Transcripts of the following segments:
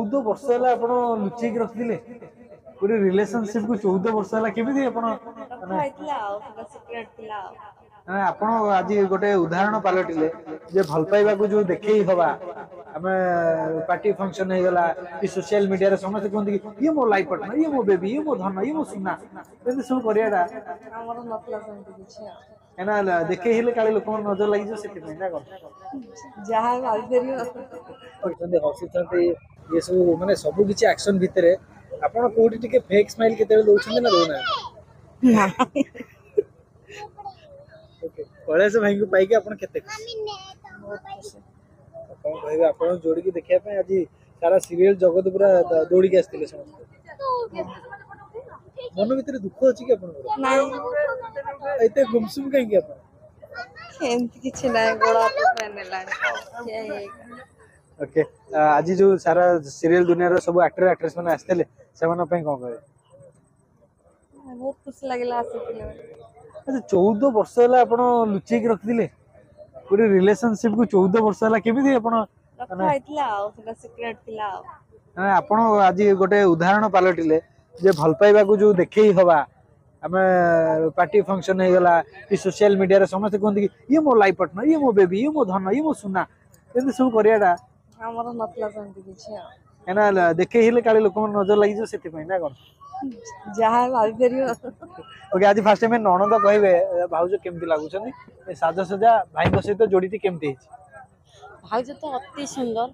14 वर्ष है आप लुचेक रखिले पूरी रिलेशनशिप को 14 वर्ष है केमी आप आज गोटे उदाहरण पलटिले जे भल पाइबा को जो देखे हवा आम पार्टी फंक्शन हो गला कि सोशल मीडिया रे समस्त कहते कि ये मो लाइफ पार्टनर ये मो बेबी ये मो धन ये मो सुना ये सब करियाटा एना देखे हिले काले लोक नजर लगी से ना कौन जहाँ हसी ये सब माने सब किछि एक्शन भितरे आपण कोठी टिके फेक स्माइल केते दउछन ना दोना ओके कलेश भाई को पाई के आपण केते कौन कहबे आपण जोड़ी के देखिया पे आज सारा सीरियल जगत पूरा दौड़ी के आस्तिले समस्त मन भीतर दुख अछि कि आपण नहीं एते गुमसुम कहीं के आपण एमती किछि नाही गोड़ा तो फैन लानी ओके आज जो सारा सीरियल दुनिया रो सब एक्टर एक्ट्रेस माने आस्तिले से मन पे कोन कहबे बहुत खुशी लागला आसीथिले अच्छा 14 वर्ष है आप लुचेक रखिले पूरी रिलेशनशिप को 14 वर्ष है केमी आप आज गोटे उदाहरण पलटिले जे भल पाइबा को जो देखे हवा आम पार्टी फंक्शन हो गला कि सोशल मीडिया रे समस्त कहते कि ये मो लाइफ पार्टनर ये मो बेबी ये मो धन ये मो सुना ये सब करियाटा एना देखे हिले काले लोक नजर लगी से ना कौन जहाँ ओके आज फास्ट टाइम ननद कहबे भाउज केमती लागुछन साजा सजा भाई को सहित जोड़ीटी केमती हिच भाउज तो अति सुंदर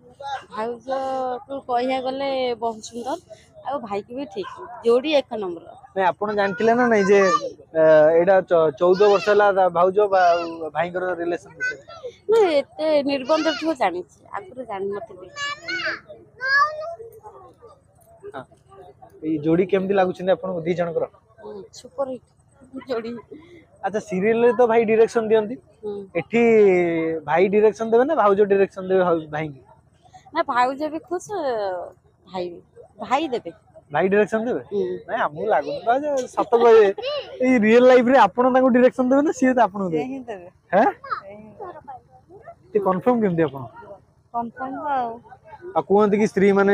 भाउज को कहिया गले बहुत सुंदर आ भाई की भी ठीक जोड़ी एक नंबर नहीं आपण जानथिले ना नहीं जे एडा 14 वर्ष ला भाउज भाई को रिलेशन नहीं एते निर्बंध ठो जानि आगुर जानि नथिबे हां ए जोड़ी केमती लागुछन आपण दी जण कर सुपर हिट जोड़ी अच्छा सीरियल तो भाई डायरेक्शन दियंती एठी भाई डायरेक्शन देबे ना भाउज डायरेक्शन देबे भाई की ना भाउज भी खुश भाई भाई देबे भाई डायरेक्शन देबे नहीं हमु लागु बा सत कहबे ए रियल लाइफ रे आपण ताको डायरेक्शन देबे ना सी त आपण देबे हैं ते कंफर्म केमती आपण कंफर्म आ कहते कि स्त्री माने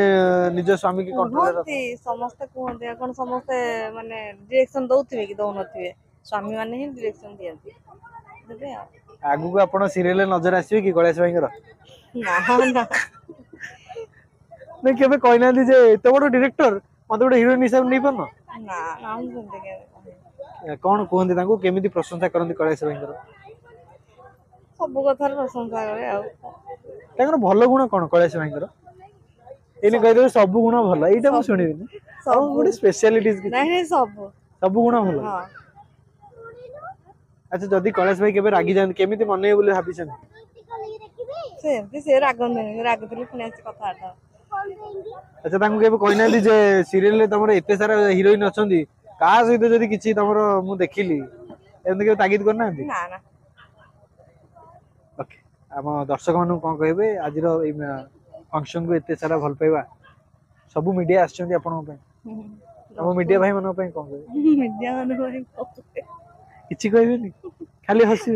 निज स्वामी की कंट्रोल होती समस्त कहते कोन समस्त माने डायरेक्शन दउथिबे कि दउनथिबे स्वामी माने ही डायरेक्शन दियंती देबे आगु को आपण सीरियल नजर आसीबे कि गणेश भाई कर ना ना नहीं केबे कहना दी जे एते बड़ डायरेक्टर मते बड़ हीरोइन हिसाब नहीं परनो ना हम सुनते के कोन कहंती ताको केमिति प्रशंसा करंती गणेश भाई कर सब कथार प्रशंसा करे आ ताकर भलो गुण कोन गणेश भाई कर एने कह देबे सब गुण भलो एटा हम सुनिबिनी सब गुड स्पेशलिटीज नहीं सब गुण भलो हां अच्छा जदी गणेश भाई केबे रागी जान केमिति मने बोले भाबिछन से रागतले पुणे कथा था अच्छा तांको केबे कहना दी जे सीरियल ले तमरो एते सारा हीरोइन अछंदी का सहित जदी किछि तमरो मु देखिली एंद के तागिद करना ना ना ओके हम दर्शक मानु कोन कहबे आज रो फंक्शन को एते सारा भल पाइबा सब मीडिया आछंदी आपन पे हम मीडिया भाई मन पे कोन कहबे मीडिया मन भाई किछि कहबेनी खाली हसी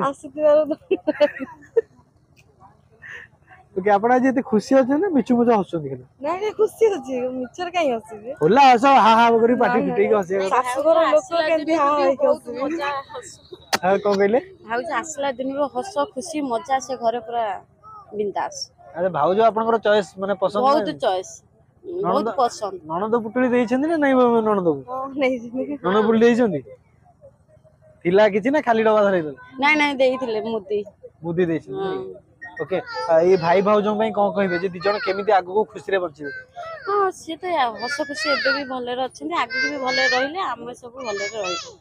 ओके आपण आज एते खुशी अछि ना मिचु मजा हसुंदी खाली नहीं नहीं खुशी अछि मिचर काई हसी रे होला हस हा हा करी पाटी फिटई के हसी सासुगर लोक केंती हा हसी मजा हां को कहले भाउज आसला दिन रो हस खुशी मजा से घरे पूरा बिंदास अरे भाउज आपनकर चॉइस माने पसंद बहुत चॉइस बहुत पसंद ननद पुटुली देइछन्ती ना नहीं ननद को नहीं ननद पुटुली देइछन्ती थिला किछि ना खाली डबा धरै दल नहीं नहीं देइथिले मुदी देइछन्ती ओके ये भाई भाउजों ପାଇଁ कोन कहबे जे दिजण केमिति आगु को खुशी रे बचिबे हां से तो हस खुशी एबे भी भले रे अछन्ती आगु भी भले रहिले हम सब भले रे रहिबो